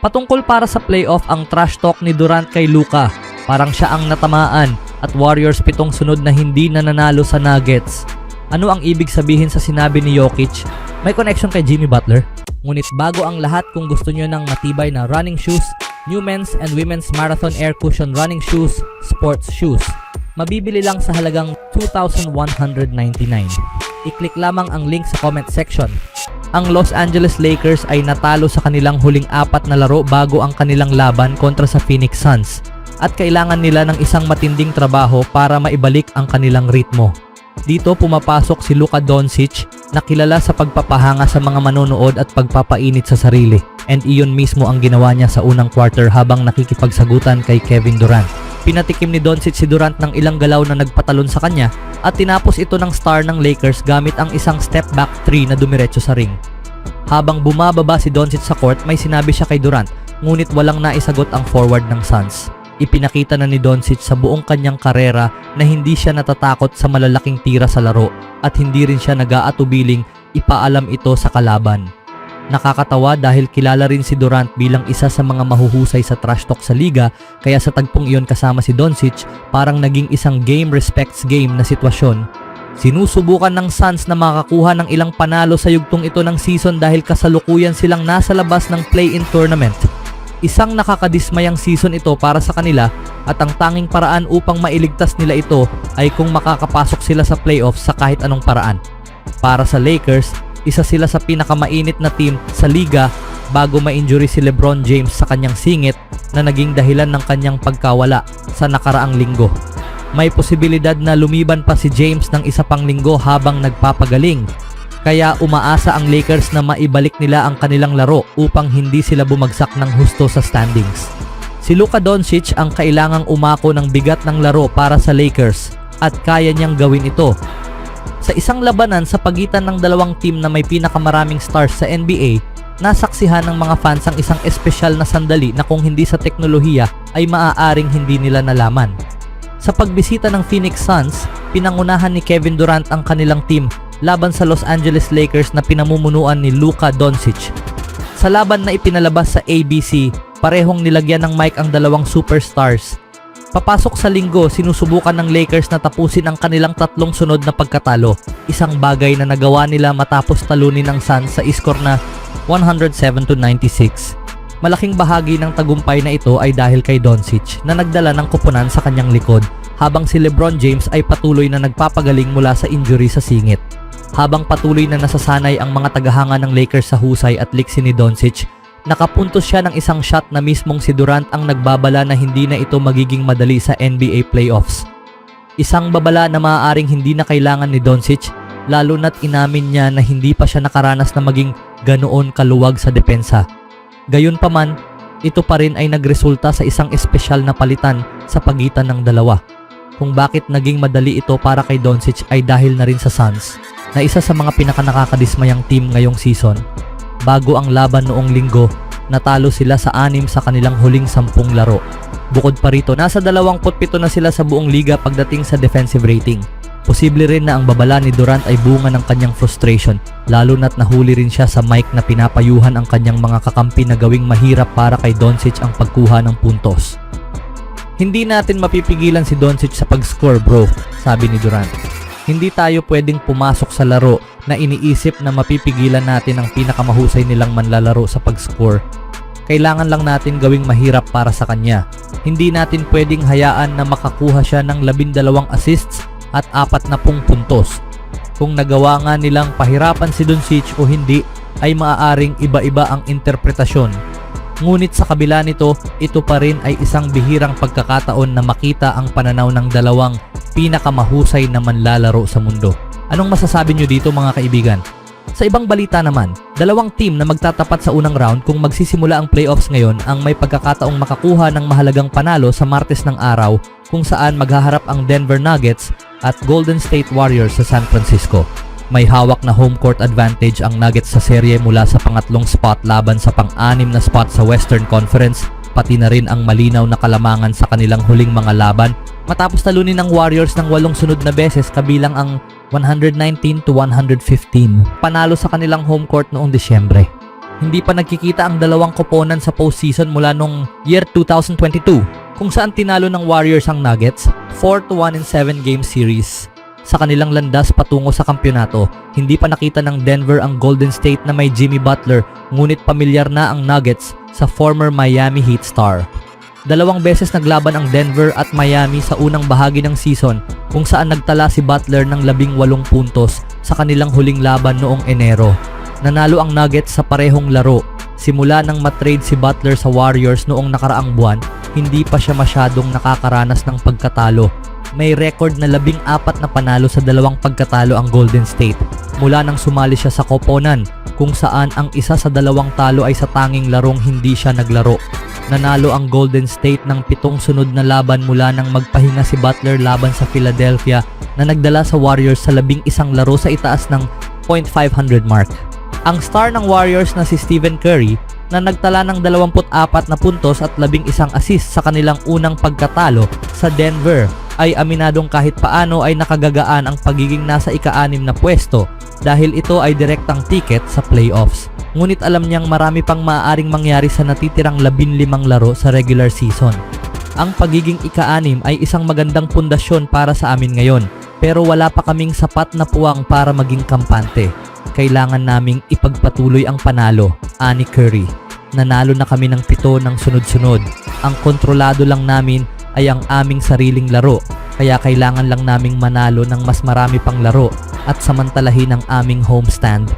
Patungkol para sa playoff ang trash talk ni Durant kay Luka. Parang siya ang natamaan at Warriors 7 sunod na hindi nananalo sa Nuggets. Ano ang ibig sabihin sa sinabi ni Jokic? May connection kay Jimmy Butler? Ngunit bago ang lahat, kung gusto nyo ng matibay na running shoes, new men's and women's marathon air cushion running shoes, sports shoes, mabibili lang sa halagang $2,199. I-click lamang ang link sa comment section. Ang Los Angeles Lakers ay natalo sa kanilang huling 4 na laro bago ang kanilang laban kontra sa Phoenix Suns at kailangan nila ng isang matinding trabaho para maibalik ang kanilang ritmo. Dito pumapasok si Luka Doncic na kilala sa pagpapahanga sa mga manonood at pagpapainit sa sarili, and iyon mismo ang ginawa niya sa unang quarter habang nakikipagsagutan kay Kevin Durant. Pinatikim ni Doncic si Durant ng ilang galaw na nagpatalon sa kanya at tinapos ito ng star ng Lakers gamit ang isang step back 3 na dumiretso sa ring. Habang bumababa si Doncic sa court, may sinabi siya kay Durant, ngunit walang naisagot ang forward ng Suns. Ipinakita na ni Doncic sa buong kanyang karera na hindi siya natatakot sa malalaking tira sa laro at hindi rin siya nag-aatubiling ipaalam ito sa kalaban. Nakakatawa dahil kilala rin si Durant bilang isa sa mga mahuhusay sa trash talk sa liga, kaya sa tagpong iyon kasama si Doncic parang naging isang game respects game na sitwasyon. Sinusubukan ng Suns na makakuha ng ilang panalo sa yugtong ito ng season dahil kasalukuyan silang nasa labas ng play-in tournament. Isang nakakadismayang season ito para sa kanila at ang tanging paraan upang mailigtas nila ito ay kung makakapasok sila sa playoffs sa kahit anong paraan. Para sa Lakers, isa sila sa pinakamainit na team sa liga bago ma-injury si LeBron James sa kanyang singit na naging dahilan ng kanyang pagkawala sa nakaraang linggo. May posibilidad na lumiban pa si James ng isa pang linggo habang nagpapagaling. Kaya umaasa ang Lakers na maibalik nila ang kanilang laro upang hindi sila bumagsak ng husto sa standings. Si Luka Doncic ang kailangang umako ng bigat ng laro para sa Lakers at kaya niyang gawin ito. Sa isang labanan sa pagitan ng dalawang team na may pinakamaraming stars sa NBA, nasaksihan ng mga fans ang isang espesyal na sandali na kung hindi sa teknolohiya ay maaaring hindi nila nalaman. Sa pagbisita ng Phoenix Suns, pinangunahan ni Kevin Durant ang kanilang team laban sa Los Angeles Lakers na pinamumunuan ni Luka Doncic. Sa laban na ipinalabas sa ABC, parehong nilagyan ng mic ang dalawang superstars. Papasok sa linggo, sinusubukan ng Lakers na tapusin ang kanilang 3 sunod na pagkatalo, isang bagay na nagawa nila matapos talunin ng Suns sa iskor na 107-96. Malaking bahagi ng tagumpay na ito ay dahil kay Doncic na nagdala ng koponan sa kanyang likod, habang si LeBron James ay patuloy na nagpapagaling mula sa injury sa singit. Habang patuloy na nasasanay ang mga tagahanga ng Lakers sa husay at liksi ni Doncic, nakapuntos siya ng isang shot na mismong si Durant ang nagbabala na hindi na ito magiging madali sa NBA playoffs. Isang babala na maaaring hindi na kailangan ni Doncic, lalo na't inamin niya na hindi pa siya nakaranas na maging ganoon kaluwag sa depensa. Gayunpaman, ito pa rin ay nagresulta sa isang espesyal na palitan sa pagitan ng dalawa. Kung bakit naging madali ito para kay Doncic ay dahil na rin sa Suns, na isa sa mga pinakanakakadismayang team ngayong season. Bago ang laban noong linggo, natalo sila sa 6 sa kanilang huling 10 laro. Bukod pa rito, nasa 27 na sila sa buong liga pagdating sa defensive rating. Posible rin na ang babala ni Durant ay bunga ng kanyang frustration, lalo na't nahuli rin siya sa mic na pinapayuhan ang kanyang mga kakampi na gawing mahirap para kay Doncic ang pagkuha ng puntos. Hindi natin mapipigilan si Doncic sa pag-score, bro, sabi ni Durant. Hindi tayo pwedeng pumasok sa laro na iniisip na mapipigilan natin ang pinakamahusay nilang manlalaro sa pag-score. Kailangan lang natin gawing mahirap para sa kanya. Hindi natin pwedeng hayaan na makakuha siya ng 12 assists at 40 puntos. Kung nagawa nga nilang pahirapan si Doncic o hindi, ay maaaring iba-iba ang interpretasyon. Ngunit sa kabila nito, ito pa rin ay isang bihirang pagkakataon na makita ang pananaw ng dalawang pinakamahusay na manlalaro sa mundo. Anong masasabi nyo dito mga kaibigan? Sa ibang balita naman, dalawang team na magtatapat sa unang round kung magsisimula ang playoffs ngayon ang may pagkakataong makakuha ng mahalagang panalo sa Martes ng araw, kung saan maghaharap ang Denver Nuggets at Golden State Warriors sa San Francisco. May hawak na home court advantage ang Nuggets sa serye mula sa pangatlong spot laban sa pang-6 na spot sa Western Conference, pati na rin ang malinaw na kalamangan sa kanilang huling mga laban matapos talunin ng Warriors ng 8 sunod na beses kabilang ang 119-115 panalo sa kanilang home court noong Disyembre. Hindi pa nagkikita ang dalawang koponan sa postseason mula nung year 2022 kung saan tinalo ng Warriors ang Nuggets 4-1 in 7 game series. Sa kanilang landas patungo sa kampyonato, hindi pa nakita ng Denver ang Golden State na may Jimmy Butler, ngunit pamilyar na ang Nuggets sa former Miami Heat star. 2 beses naglaban ang Denver at Miami sa unang bahagi ng season kung saan nagtala si Butler ng 18 puntos sa kanilang huling laban noong Enero. Nanalo ang Nuggets sa parehong laro. Simula nang matrade si Butler sa Warriors noong nakaraang buwan, hindi pa siya masyadong nakakaranas ng pagkatalo. May record na 14 na panalo sa 2 pagkatalo ang Golden State mula nang sumali siya sa koponan kung saan ang isa sa 2 talo ay sa tanging larong hindi siya naglaro. Nanalo ang Golden State ng 7 sunod na laban mula nang magpahinga si Butler laban sa Philadelphia na nagdala sa Warriors sa 11 laro sa itaas ng .500 mark. Ang star ng Warriors na si Stephen Curry na nagtala ng 24 na puntos at 11 assist sa kanilang unang pagkatalo sa Denver ay aminadong kahit paano ay nakagagaan ang pagiging nasa ika-6 na pwesto dahil ito ay direktang ticket sa playoffs. Ngunit alam niyang marami pang maaaring mangyari sa natitirang 15 laro sa regular season. Ang pagiging ika-6 ay isang magandang pundasyon para sa amin ngayon, pero wala pa kaming sapat na puwang para maging kampante. Kailangan naming ipagpatuloy ang panalo, ani Curry. Nanalo na kami ng 7 ng sunod-sunod. Ang kontrolado lang namin ay ang aming sariling laro, kaya kailangan lang naming manalo ng mas marami pang laro at samantalahin ang aming homestand.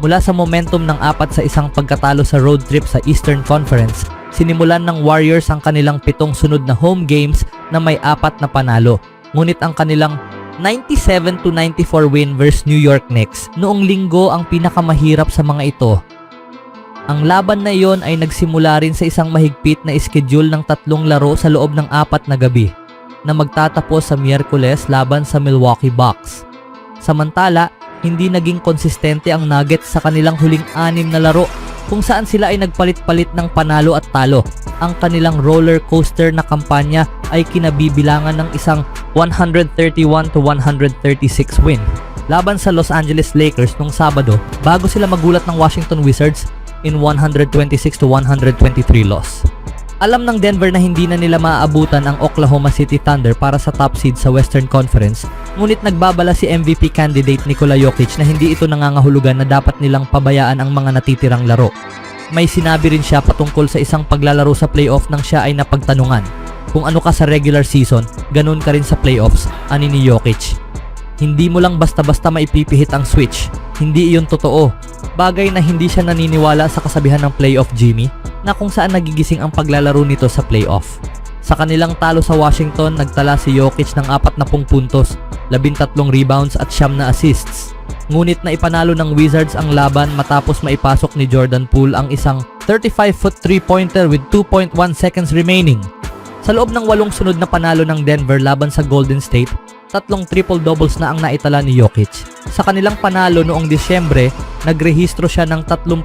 Mula sa momentum ng 4 sa isang pagkatalo sa road trip sa Eastern Conference, sinimulan ng Warriors ang kanilang 7 sunod na home games na may 4 na panalo. Ngunit ang kanilang 97-94 win versus New York Knicks noong linggo ang pinakamahirap sa mga ito. Ang laban na iyon ay nagsimula rin sa isang mahigpit na schedule ng 3 laro sa loob ng 4 na gabi na magtatapos sa Miyerkules laban sa Milwaukee Bucks. Samantala, hindi naging konsistente ang Nuggets sa kanilang huling 6 na laro kung saan sila ay nagpalit-palit ng panalo at talo. Ang kanilang roller coaster na kampanya ay kinabibilangan ng isang 131-136 win laban sa Los Angeles Lakers nung Sabado bago sila magulat ng Washington Wizards in 126-123 loss. Alam ng Denver na hindi na nila maaabutan ang Oklahoma City Thunder para sa top seed sa Western Conference, ngunit nagbabala si MVP candidate Nikola Jokic na hindi ito nangangahulugan na dapat nilang pabayaan ang mga natitirang laro. May sinabi rin siya patungkol sa isang paglalaro sa playoff nang siya ay napagtanungan. Kung ano ka sa regular season, ganun ka rin sa playoffs, ani ni Jokic. Hindi mo lang basta-basta maipipihit ang switch. Hindi iyon totoo. Bagay na hindi siya naniniwala sa kasabihan ng playoff Jimmy na kung saan nagigising ang paglalaro nito sa playoff. Sa kanilang talo sa Washington, nagtala si Jokic ng 40 puntos, 13 rebounds at 9 na assists. Ngunit na ipanalo ng Wizards ang laban matapos maipasok ni Jordan Poole ang isang 35-foot 3-pointer with 2.1 seconds remaining. Sa loob ng 8 sunod na panalo ng Denver laban sa Golden State, 3 triple-doubles na ang naitala ni Jokic. Sa kanilang panalo noong Disyembre, nagrehistro siya ng 38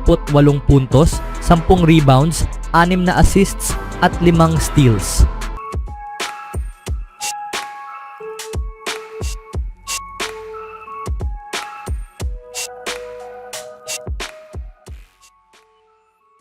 puntos, 10 rebounds, 6 na assists at 5 steals.